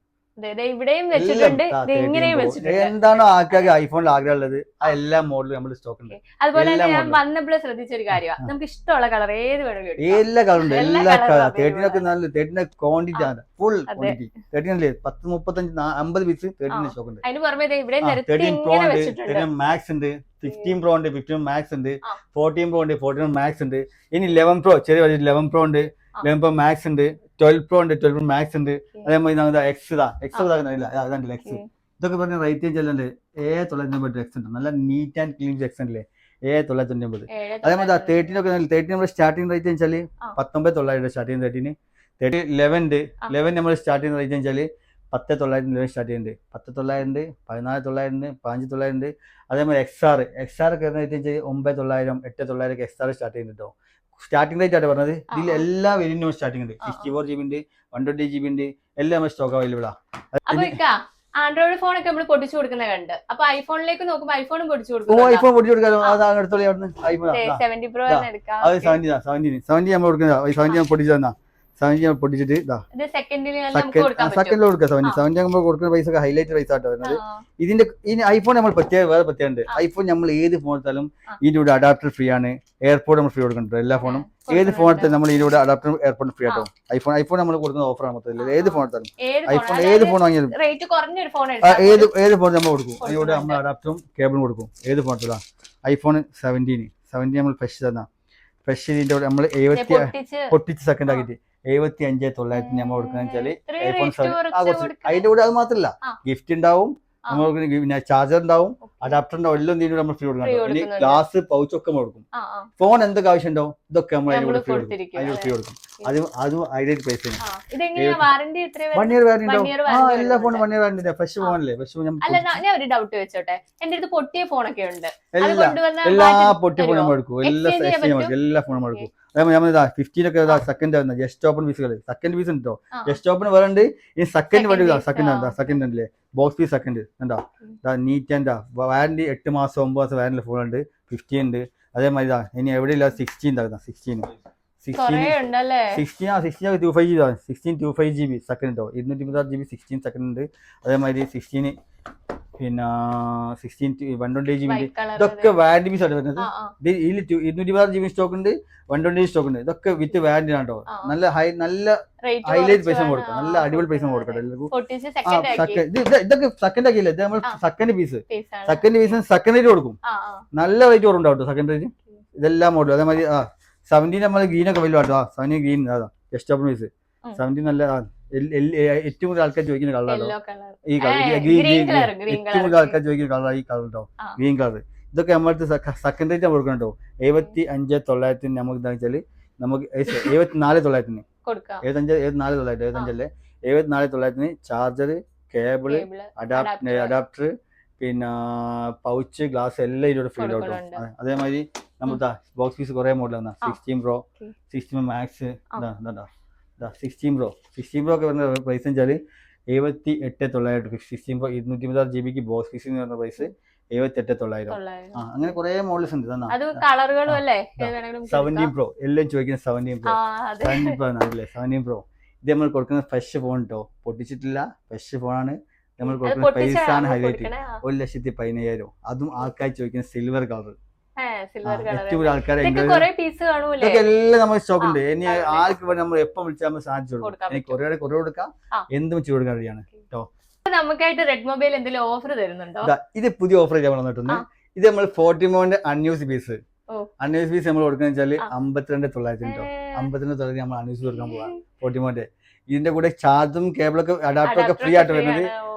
S2: ഇവിടെയും വെച്ചിട്ടുണ്ട്, ഇങ്ങനെയും വെച്ചിട്ടുണ്ട്.
S1: എന്താണോ ആൾക്കാർക്ക് ഐഫോണിൽ ആഗ്രഹം ഉള്ളത് ആ എല്ലാ മോഡലും നമ്മുടെ സ്റ്റോക്ക് ഉണ്ട്.
S2: അതുപോലെ തന്നെ ഞാൻ വന്നപ്പോൾ ശ്രദ്ധിച്ചൊരു കാര്യമാണ്, നമുക്ക് ഇഷ്ടമുള്ള കളർ ഏത് വേണമെങ്കിലും
S1: എല്ലാ കളറുണ്ട്, എല്ലാ കളർ. 13 നല്ല 13 ക്വാണ്ടിറ്റി ആണ്, ഫുൾ ക്വാണ്ടിറ്റി. 13 അല്ലേ 10, 35, 50 പീസ് 13 സ്റ്റോക്ക് ഉണ്ട്.
S2: അതിന് പുറമെ ഇവിടെ
S1: 13 പ്രോ ഉണ്ട്, 13 മാക്സ് ഉണ്ട്, 15 പ്രോ ഉണ്ട്, 15 മാക്സ് ഉണ്ട്, 14 പ്രോ ഉണ്ട്, 14 മാക്സ് ഉണ്ട്. ഇനി 11 പ്രോ ചെറിയ 11 പ്രോ ഉണ്ട്, 11 പ്രോ മാക്സ് ഉണ്ട്, 12 പ്രോ ഉണ്ട്, 12 പ്രോ മാക്സ് ഉണ്ട്. അതേമാതിരി എക്സ് അതല്ല എക്സ്. ഇതൊക്കെ പറഞ്ഞ റേറ്റ് ചെല്ലുണ്ട് 7,990 എക്സ് ഉണ്ട്. നല്ല നീറ്റ് ആൻഡ് ക്ലീൻ എക്സ് ഉണ്ടല്ലേ 7,990. അതേമാതിരി 13 ഒക്കെ 13 നമ്മുടെ സ്റ്റാർട്ടിംഗ് റേറ്റ് വെച്ചാൽ 19,900 സ്റ്റാർട്ടിംഗ്. 11 നമ്മൾ സ്റ്റാർട്ടിംഗ് റേറ്റ് വെച്ചാൽ 10,900 സ്റ്റാർട്ട് ചെയ്യുന്നുണ്ട്, 10,900, 14,900, 15,900. അതേമാതിരി എക്സ്ആർ ഒക്കെ റേറ്റ് വെച്ചാൽ 9,900, 8,900 ഒക്കെ എക്സ്ആർ സ്റ്റാർട്ട് ചെയ്യുന്നുണ്ട് കേട്ടോ. സ്റ്റാർട്ടിംഗ് റേറ്റ് ആണ് പറഞ്ഞത്. ഇതിൽ എല്ലാ വേരിയന്റും സ്റ്റാർട്ടിംഗ് ഉണ്ട്. 64 GB ഉണ്ട്, 120 GB ഉണ്ട്, എല്ലാം സ്റ്റോക്ക് അവൈലബിൾ ആണ്.
S2: ആൻഡ്രോയിഡ് ഫോൺ ഒക്കെ നമ്മൾ പൊട്ടിച്ചു കൊടുക്കുന്ന കണ്ട്, അപ്പൊ ഐഫോണിലേക്ക് നോക്കുമ്പോൾ ഐഫോണും പൊടിച്ചു കൊടുക്കും.
S1: ഐഫോൺ പൊടിച്ചു കൊടുക്കാലോ, അത് എടുത്തോളി അവിടുന്ന്.
S2: 70 Pro എടുക്കാം.
S1: അത് 70 നമ്മൾ കൊടുക്കുന്നത്, 70 പൊടിച്ചു തന്നാ 70 പൊട്ടിച്ചിട്ട് സെക്കൻഡിൽ കൊടുക്കാം. 70 നമ്മൾ കൊടുക്കുന്ന പൈസ ഹൈലൈറ്റ് പൈസ ആട്ടോ വരുന്നത്. ഇതിന്റെ ഐഫോൺ നമ്മൾ വേറെ പ്രത്യേകത. ഐഫോൺ നമ്മൾ ഏത് ഫോൺ എടുത്താലും ഇതിന്റെ കൂടെ അഡാപ്റ്റർ ഫ്രീ ആണ്, എയർപോർട്ട് നമ്മൾ ഫ്രീ കൊടുക്കുന്നുണ്ട്. എല്ലാ ഫോണും ഏത് ഫോൺ എടുത്താലും നമ്മൾ ഇതിന്റെ കൂടെ അഡാപ്റ്റർ എയർപോർട്ട് ഫ്രീ ആട്ടോ. ഐഫോൺ നമ്മൾ കൊടുക്കുന്ന ഓഫറാണ് മൊത്തത്തിൽ. ഏത് ഫോൺ എടുത്താലും ഐഫോൺ ഏത് ഫോൺ വാങ്ങിയാലും ഏത് ഫോൺ നമ്മൾ കൊടുക്കും, അതിലൂടെ നമ്മൾ അഡാപ്റ്ററും കേബിളും കൊടുക്കും. ഏത് ഫോൺ എടുത്താലും ഐഫോൺ 17 നമ്മൾ ഫ്രഷ് തന്നാ ഫ്രഷ് ഇതിന്റെ കൂടെ നമ്മൾ 70 പൊട്ടിച്ച് സെക്കൻഡ് ആക്കിയിട്ട് 75,900 നമ്മൾ കൊടുക്കുന്ന വെച്ചാല് ഐഫോൺ 7. അതിന്റെ കൂടെ അത് മാത്രല്ല ഗിഫ്റ്റ് ഉണ്ടാവും, നമുക്ക് ചാർജർ ഉണ്ടാവും, അഡാപ്റ്റർ ഉണ്ടാവും, എല്ലാം ഇതിലൂടെ നമ്മൾ ഫ്രീ കൊടുക്കണം. ഇനി ഗ്ലാസ് പൗച്ച് ഒക്കെ കൊടുക്കും. ഫോൺ എന്തൊക്കെ ആവശ്യം ഉണ്ടാവും ഇതൊക്കെ നമ്മൾ അതിലൂടെ ഫ്രീ കൊടുക്കും. അതും ഹൈലൈറ്റ് പ്രൈസ്. 1 ഇയർ വാറന്റി ഉണ്ടാവും. എല്ലാ ഫോണും 1 ഇയർ വാറന്റി. ഫ്രഷ് ഫോണല്ലേ, ഫ്രഷ് ഫോൺ.
S2: ഞാൻ ഒരു ഡൗട്ട് വെച്ചോട്ടെ, എന്റെ അടുത്ത് പൊട്ടിയ ഫോണൊക്കെ ഉണ്ട്,
S1: എല്ലാ പൊട്ടിയ ഫോണും നമ്മൾ എടുക്കും, എല്ലാ ഫോണും നമ്മൾ എടുക്കും. അതേപോലെ 15 ഒക്കെ സെക്കൻഡ് വരുന്ന ജസ്റ്റ് ഓപ്പൺ പീസുകൾ, സെക്കൻഡ് പീസ് ഉണ്ടോ, ജസ്റ്റ് ഓപ്പൺ വേറെ. ഈ സെക്കൻഡ് വേണ്ടി സെക്കൻഡ് ഉണ്ടല്ലേ, ബോക്സ് പീസ് സെക്കൻഡ് ഉണ്ടോ, നീറ്റ് ആൻഡ് വാറന്റി 8 മാസം 9 മാസം വാറന്റി ഫോൺ ഉണ്ട്. 15 ഉണ്ട്. അതേമാതിരി ഇനി എവിടെയില്ല 16 256 GB സെക്കൻഡ് ഉണ്ടോ, 256 GB 16 സെക്കൻഡ് ഉണ്ട്. അതേമാതിരി 16 പിന്നെ 120 GB ഉണ്ട്. ഇതൊക്കെ വാറന്റി പീസ് ആണ് വരുന്നത്. ഇതിൽ 256 GB സ്റ്റോക്ക് ഉണ്ട്, 120 സ്റ്റോക്ക് ഉണ്ട്. ഇതൊക്കെ വിത്ത് വാറന്റി ആണ് കേട്ടോ. നല്ല ഹൈലൈറ്റ് പൈസ കൊടുക്കാം, നല്ല അടിപൊളി പൈസ കൊടുക്കട്ടെ എല്ലാവർക്കും. ഇതൊക്കെ സെക്കൻഡ് ആക്കിയില്ല, ഇത് നമ്മൾ സെക്കൻഡ് പീസ് സെക്കൻഡ് റേറ്റ് കൊടുക്കും. നല്ല റേറ്റ് കുറവുണ്ടാവും കേട്ടോ സെക്കൻഡ് റേറ്റ്. ഇതെല്ലാം മോഡലും. അതേമാതിരി 17 നമ്മൾ ഗ്രീൻ ഒക്കെ വലിയ കേട്ടോ. 17 ഗ്രീൻ അതാ ജസ്റ്റ് ഓപ്പൺ പീസ്. 17 നല്ല ഏറ്റവും കൂടുതൽ ആൾക്കാർ ചോദിക്കുന്ന കളറാണോ ഈ കളർ, ഏറ്റവും കൂടുതൽ ആൾക്കാർ ചോദിക്കുന്ന കളർ ഈ കളർ കേട്ടോ, ഗ്രീൻ കളർ. ഇതൊക്കെ നമ്മളടുത്ത് സെക്കൻഡ് റേറ്റ് നമ്മൾ കൊടുക്കണം കേട്ടോ. 75,900 നമുക്ക് എന്താ വെച്ചാല് നമുക്ക് 74,900 75,900 74,900 ചാർജർ, കേബിള്, അഡാപ്റ്റർ, പിന്നെ പൗച്ച്, ഗ്ലാസ് എല്ലാം ഇതിലൂടെ ഫ്രീ കേട്ടോ. അതേമാതിരി നമ്മൾ ബോക്സ് പീസ് കുറെ മോഡലാണ്. 16 പ്രോ, 16 മാക്സ്, 16 പ്രോ ഒക്കെ പറഞ്ഞ പ്രൈസ് വെച്ചാൽ 78,900. 16 പ്രോ 256 GB ബോക്സ് പീസ് എന്ന് പറഞ്ഞ പ്രൈസ് 78,900. അങ്ങനെ കുറെ മോഡൽസ് ഉണ്ട്. 17 പ്രോ എല്ലാം ചോദിക്കുന്നത് 17 പ്രോ ഇത് നമ്മൾ കൊടുക്കുന്ന ഫ്രഷ് ഫോൺ കേട്ടോ, പൊട്ടിച്ചിട്ടില്ല, ഫ്രഷ് ഫോണാണ്. നമ്മൾ കൊടുക്കുന്ന പ്രൈസ് ആണ് ഹൈലൈറ്റ്, 1,15,000. അതും ആൾക്കാർ ചോദിക്കുന്ന സിൽവർ കളർ. ഏറ്റവും ആൾക്കാരെ എല്ലാം നമ്മൾ സ്റ്റോക്ക് ഉണ്ട്. ഇനി ആർക്ക് വേണ്ടി നമ്മൾ എപ്പം വിളിച്ചാൽ നമ്മൾ സാധിച്ചു കൊടുക്കും. എനിക്ക് കൊറേ കൊടുക്കാം, എന്തും ചെയ്ത് കൊടുക്കാൻ കഴിയാണ് കേട്ടോ.
S2: നമുക്കായിട്ട് റെഡ് മൊബൈൽ എന്തെങ്കിലും ഓഫർ തരുന്നുണ്ടോ?
S1: ഇത് പുതിയ ഓഫർ നമ്മൾ വന്നിട്ടുണ്ട്. ഇത് നമ്മൾ 40 അൺയൂസ് പീസ് നമ്മൾ കൊടുക്കുന്ന വെച്ചാൽ 52,900 കേട്ടോ. 52,900 നമ്മൾ അൺയൂസ് കൊടുക്കാൻ പോവാം 40. ഇതിന്റെ കൂടെ ചാർജും കേബിളൊക്കെ അഡാപ്റ്റർ ഒക്കെ ഫ്രീ ആയിട്ട് വരുന്നത്,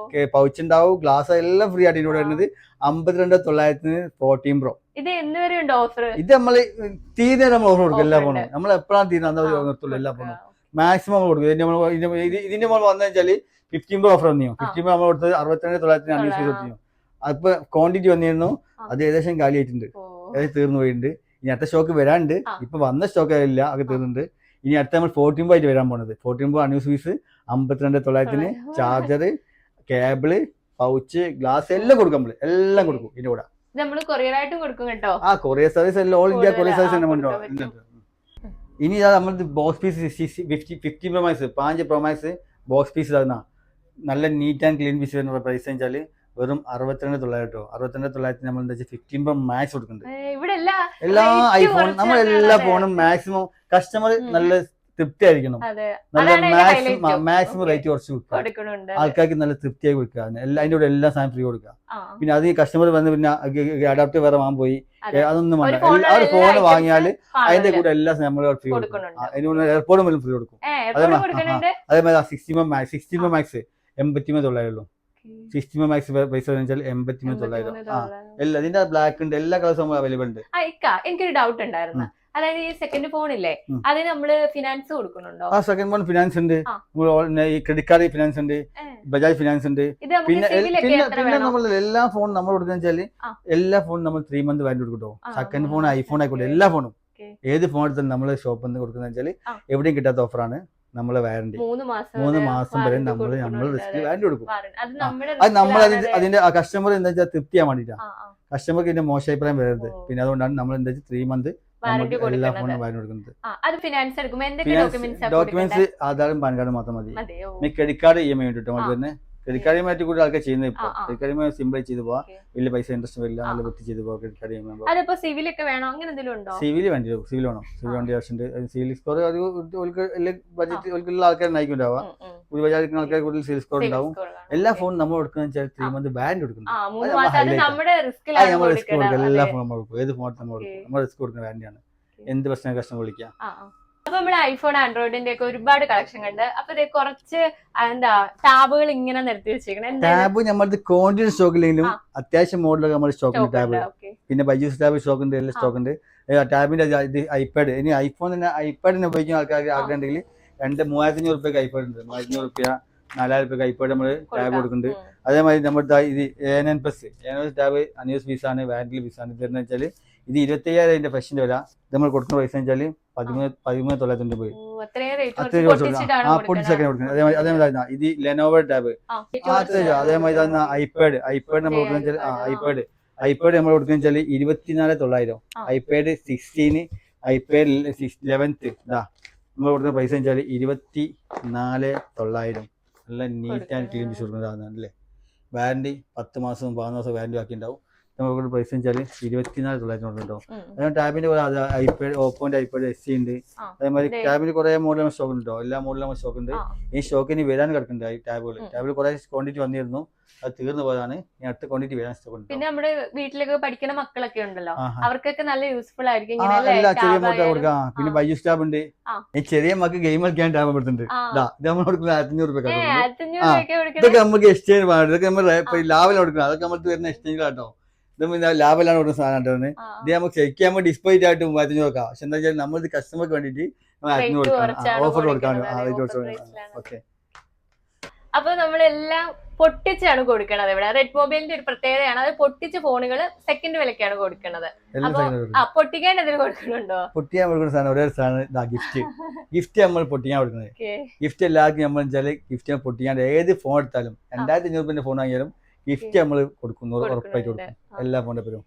S1: പൗച്ച് ഉണ്ടാവും, ഗ്ലാസ് എല്ലാം ഫ്രീ ആയിട്ട് ഇതിനോട് വരുന്നത്. 52,900 14 പ്രോ.
S2: ഇത് ഓഫർ?
S1: ഇത് നമ്മൾ തീരെ നമ്മൾ ഓഫർ കൊടുക്കും എല്ലാ ഫോണും. നമ്മൾ എപ്പോഴാണ് തീരുന്നത് നിർത്തുള്ളൂ എല്ലാ ഫോണും മാക്സിമം നമ്മൾ കൊടുക്കും. ഇതിന്റെ നമ്മൾ വന്നു വെച്ചാല് 15 പ്രോ ഓഫർ വന്നു. 15 പ്രോ നമ്മൾ കൊടുത്തത് 62,900 അൺയൂസ് ചെയ്ത് കൊടുത്തു. അതിപ്പോ ക്വാണ്ടിറ്റി വന്നിരുന്നു, അത് ഏകദേശം കാലി ആയിട്ടുണ്ട്, തീർന്നു പോയിട്ടുണ്ട്. ഇനി അടുത്ത സ്റ്റോക്ക് വരാണ്ട്. ഇപ്പൊ വന്ന സ്റ്റോക്ക് ഇല്ല, അത് തീർന്നുണ്ട്. ഇനി അടുത്ത നമ്മൾ 14 പ്രോ ആയിട്ട് വരാൻ പോണത്. 14 pro unused piece 52,900 charger, cable, pouch, glass എല്ലാം കൊടുക്കും. എല്ലാം കൊടുക്കും ഇതിന്റെ കൂടെ.
S2: കൊറിയർ ആയിട്ടും കൊടുക്കും കേട്ടോ.
S1: കൊറിയർ സർവീസ് എല്ലാം ഓൾ ഇന്ത്യ കൊറിയർ സർവീസ് തന്നെ ഉണ്ടോ. ഇനി നമ്മൾ box piece 15 pro max 5 pro max box piece തരുന്ന നല്ല നീറ്റ് ആൻഡ് ക്ലീൻ പീസ് വരുന്ന പ്രൈസ് വെച്ചാൽ വെറും 62,900. 62,900 നമ്മൾ എന്താ വെച്ചാൽ 15 മാക്സ് കൊടുക്കുന്നുണ്ട്.
S2: ഇവിടെ
S1: എല്ലാ ഐഫോൺ നമ്മൾ എല്ലാ ഫോണും മാക്സിമം കസ്റ്റമർ നല്ല തൃപ്തി ആയിരിക്കണം. നല്ല മാക്സിമം റേറ്റ് കുറച്ച് കൊടുക്കുക, ആൾക്കാർക്ക് നല്ല തൃപ്തിയായി കൊടുക്കുക. അതിന്റെ കൂടെ എല്ലാ സാധനം ഫ്രീ കൊടുക്കുക. പിന്നെ അത് ഈ കസ്റ്റമർ വന്ന് പിന്നെ അഡാപ്റ്റർ വേറെ വാങ്ങാൻ പോയി അതൊന്നും വേണ്ട. ആ ഒരു ഫോൺ വാങ്ങിയാൽ അതിന്റെ കൂടെ എല്ലാ നമ്മൾ ഫ്രീ കൊടുക്കും. അതിന് കൂടെ എയർപോർട്ടും വരും ഫ്രീ കൊടുക്കും. അതേമാതിരി 16 മാക്സ് 83,900. 16 മാക്സ് പൈസ വെച്ചാൽ 83,900. എല്ലാ ഇതിന്റെ ബ്ലാക്ക് ഉണ്ട്, എല്ലാ കളേഴ്സും അവൈലബിൾ ഉണ്ട്.
S2: എനിക്കൊരു ഡൗട്ട് ഉണ്ടായിരുന്നു, അതായത് ഈ സെക്കൻഡ് ഫോൺ ഇല്ലേ അതിന് നമ്മള് ഫിനാൻസ് കൊടുക്കുന്നുണ്ടോ?
S1: ആ സെക്കൻഡ് ഫോൺ ഫിനാൻസ് ഉണ്ട്, ഈ ക്രെഡിറ്റ് കാർഡ് ഫിനാൻസ് ഉണ്ട്, ബജാജ് ഫിനാൻസ് ഉണ്ട്. പിന്നെ നമ്മൾ എല്ലാ ഫോണും നമ്മൾ കൊടുക്കുന്ന വെച്ചാല് എല്ലാ ഫോണും നമ്മൾ 3 month വാറന്റി കൊടുക്കട്ടോ. സെക്കൻഡ് ഫോൺ ഐഫോൺ ആയിക്കോട്ടെ എല്ലാ ഫോണും ഏത് ഫോൺ എടുത്താലും നമ്മള് ഷോപ്പിൽ നിന്ന് കൊടുക്കുന്ന വെച്ചാല് എവിടെയും കിട്ടാത്ത ഓഫറാണ് നമ്മളെ വാറന്റി. 3 മാസം വരെ നമ്മൾ റിസ്ക് വാറന്റി കൊടുക്കും. അത് നമ്മൾ അതിന്റെ കസ്റ്റമർ എന്താ വെച്ചാൽ തൃപ്തി ചെയ്യാൻ വേണ്ടിട്ടാണ്. കസ്റ്റമർക്ക് ഇതിന്റെ മോശം അഭിപ്രായം വരരുത്. പിന്നെ അതുകൊണ്ടാണ് നമ്മൾ എന്താ വെച്ചാൽ 3 month എല്ലാ ഫോണും വാറന്റി കൊടുക്കുന്നത്. ഡോക്യുമെന്റ്സ് ആധാറും പാൻ കാർഡും മാത്രം മതി. ക്രെഡിറ്റ് കാർഡ് EMI ഉണ്ട് കേട്ടോ. തന്നെ ക്രെഡിറ്റ് കാർഡ് മാറ്റി കൂടുതൽ ആൾക്കാർ ചെയ്യുന്നത് ഇപ്പോൾ ക്രെഡിറ്റ് കാർഡ് സിമ്പിൾ ചെയ്ത് പോവാ, വലിയ പൈസ ഇൻട്രസ്റ്റ് വരില്ല, നല്ല വെട്ടി ചെയ്ത് പോവാ. ക്രെഡിറ്റ് കാർഡ് സിവിൽ വേണ്ടി സിവിൽ വേണം. സിവിൽ വേണ്ടി ആവശ്യമുണ്ട്. സിവിൽ സ്കോർ ബഡ്ജറ്റ് ആൾക്കാർ നയിക്കുണ്ടാവുക. ഒരു ബജാജിക്കുന്ന ആൾക്കാർ കൂടുതൽ സിവിൽ സ്കോർ ഉണ്ടാവും. എല്ലാ ഫോണും നമ്മൾ കൊടുക്കുന്ന വെച്ചാൽ 3 month വാറന്റി കൊടുക്കുന്നത്. നമ്മൾ റിസ്ക് കൊടുക്കുക. എല്ലാ ഫോണും നമ്മൾ കൊടുക്കും. ഏത് ഫോൺ നമ്മൾ കൊടുക്കും, നമ്മൾ റിസ്ക് കൊടുക്കുന്ന വാറന്റിയാണ്. എന്ത് പ്രശ്നം കസ്റ്റമർ വിളിക്കാം.
S2: അപ്പൊ നമ്മള് ഐഫോൺ ആൻഡ്രോയിഡിന്റെ ഒക്കെ ഒരുപാട് കളക്ഷൻ കണ്ട് അപ്പൊ കുറച്ച് ടാബുകൾ ഇങ്ങനെ നിരത്തി വെച്ചിരിക്കണേ.
S1: ടാബ് നമ്മുടെ ക്വാണ്ടിറ്റി സ്റ്റോക്കില്ലെങ്കിലും അത്യാവശ്യം മോഡലൊക്കെ നമ്മുടെ സ്റ്റോക്കുണ്ട്. ടാബ് പിന്നെ ബൈജൂസ് ടാബ് സ്റ്റോക്ക് ഉണ്ട്, എല്ലാം സ്റ്റോക്ക് ഉണ്ട്. ടാബിന്റെ ഐപാഡ് ഇനി ഐഫോൺ തന്നെ ഐപാഡിനെ ഉപയോഗിക്കുന്ന ആൾക്കാർക്ക് ആഗ്രഹമുണ്ടെങ്കിൽ 3,500 രൂപയ്ക്ക് ഐപാഡ് ഉണ്ട്. 3,500 രൂപ 4,000 രൂപയ്ക്ക് ഐപാഡ് നമ്മൾ ടാബ് കൊടുക്കുന്നുണ്ട്. അതേമാതിരി നമ്മുടെ ഇത് A9+ ടാബ് അൺയൂസ് പീസാണ്, വാറന്റി പീസാണ്. ഇതെന്ന് വെച്ചാൽ ഇത് 25,000 ഫ്രഷിന്റെ വില. നമ്മൾ കൊടുക്കുന്ന പൈസ വെച്ചാൽ 13,900 പോയി. പൊട്ടി സെക്കൻഡ് കൊടുക്കുന്നത്. അതേമാതിരി ഇത് ലെനോവോ ടാബ്. അതേമാതിരി ഐപാഡ് നമ്മൾ കൊടുക്കുന്ന ഐപാഡ് നമ്മൾ കൊടുക്കുന്ന വെച്ചാൽ 24,900. ഐപാഡ് 16, ഐപാഡ് 11 നമ്മൾ കൊടുക്കുന്ന പൈസ വെച്ചാൽ 24,900. നല്ല നീറ്റ് ആൻഡ് ക്ലീൻ പീസ് കൊടുക്കുന്നതാണ് അല്ലേ. വാറന്റി 10 മാസം 14 മാസം വാറന്റി ആക്കിയിട്ടുണ്ടാവും. നമുക്ക് പൈസ വെച്ചാൽ 24,900 കേട്ടോ. അതുകൊണ്ട് ടാബിന്റെ ഐപാഡ് ഓപ്പോന്റെ ഐപാഡ് SE ഉണ്ട്. അതേമാതിരി ടാബിന് കുറെ മോഡൽ സ്റ്റോക്ക് ഉണ്ടോ, എല്ലാ മോഡലും സ്റ്റോക്ക് ഉണ്ട്. ഈ സ്റ്റോക്ക് ഇനി വരാൻ കിടക്കുന്നുണ്ട്. ടാബിൽ കുറെ ക്വാണ്ടിറ്റി വന്നിരുന്നു, അത് തീർന്നു പോയതാണ്. ഇനി അടുത്ത ക്വാണ്ടിറ്റി വരാൻ സ്റ്റോക്ക് ഉണ്ട്.
S2: പിന്നെ നമ്മുടെ വീട്ടിലേക്ക് പഠിക്കുന്ന മക്കളൊക്കെ ഉണ്ടല്ലോ, അവർക്കൊക്കെ നല്ല യൂസ്ഫുൾ ആയിരിക്കും.
S1: ചെറിയ മോട്ടർ കൊടുക്കാം. പിന്നെ ബൈജൂസ് ടാബ് ഉണ്ട്. ഈ ചെറിയ മക്ക് ഗെയിം കളിക്കാൻ ടാബ് കൊടുത്തിട്ടുണ്ട്. ഇത് നമ്മൾ കൊടുക്കുന്നത് 1,500 രൂപ. ഇതൊക്കെ നമുക്ക് എക്സ്ചേഞ്ച് വേണം. ഇതൊക്കെ നമ്മൾ ലാഭം കൊടുക്കണം. അതൊക്കെ നമുക്ക് വരുന്ന എക്സ്ചേഞ്ച് കേട്ടോ. ഇത് ലാഭലാണ് കൊടുക്കുന്ന സാധനം. ഇത് നമുക്ക് ചെക്ക് ചെയ്യുമ്പോൾ ഡിസ്പോയിറ്റ് ആയിട്ട് 3,500 കൊടുക്കാം. പക്ഷെ എന്താ വെച്ചാൽ നമ്മൾ കസ്റ്റമർക്ക് വേണ്ടിട്ട് 1,500 കൊടുക്കണം, ഓഫർ കൊടുക്കാൻ. ഓക്കെ,
S2: അപ്പൊ നമ്മളെല്ലാം പൊട്ടിച്ചാണ് കൊടുക്കണത്. ഇവിടെ റെഡ് മൊബൈലിന്റെ ഒരു പ്രത്യേകതയാണ്, അത് പൊട്ടിച്ച ഫോണുകൾ സെക്കൻഡ് വിലക്കാണ് കൊടുക്കുന്നത്. പൊട്ടിക്കാൻ എന്തെങ്കിലും കൊടുക്കുന്നുണ്ടോ?
S1: പൊട്ടിക്കാൻ കൊടുക്കുന്ന സാധനം ഒരേ സാധനം ഗിഫ്റ്റ് നമ്മൾ പൊട്ടിക്കാൻ കൊടുക്കുന്നത്. ഗിഫ്റ്റ് എല്ലാവർക്കും നമ്മൾ വെച്ചാല് ഗിഫ്റ്റ് പൊട്ടിക്കാണ്ട് ഏത് ഫോൺ എടുത്താലും 2,500 ഫോൺ വാങ്ങിയാലും ഗിഫ്റ്റ് നമ്മൾ കൊടുക്കുന്നു, ഉറപ്പായിട്ട് കൊടുക്കും. എല്ലാ ഫോണിന്റെ പേരും.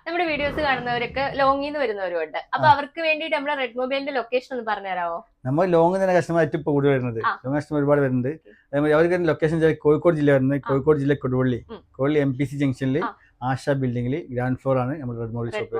S2: നമ്മുടെ വീഡിയോസ് കാണുന്നവരൊക്കെ ലോങ്ങിൽ നിന്ന് വരുന്നവരുണ്ട്. അപ്പൊ അവർക്ക് വേണ്ടിട്ട് നമ്മുടെ റെഡ് മൊബൈലിന്റെ ലൊക്കേഷൻ ഒന്ന് പറഞ്ഞു തരാമോ?
S1: നമ്മൾ ലോങ് തന്നെ കസ്റ്റമർ ആയിട്ട് ഇപ്പോൾ കൂടുതൽ വരുന്നത്. ലോങ് കസ്റ്റമർ ഒരുപാട് വരുന്നുണ്ട്. അവർക്ക് ലൊക്കേഷൻ കോഴിക്കോട് ജില്ല വരുന്നത്. കോഴിക്കോട് ജില്ല കൊടുവള്ളി MPC ജംഗ്ഷനിൽ ആശ ബിൽഡിംഗിൽ ഗ്രൗണ്ട് ഫ്ലോർ ആണ് നമ്മുടെ റെഡ് മൊബൈൽ ഷോപ്പ്.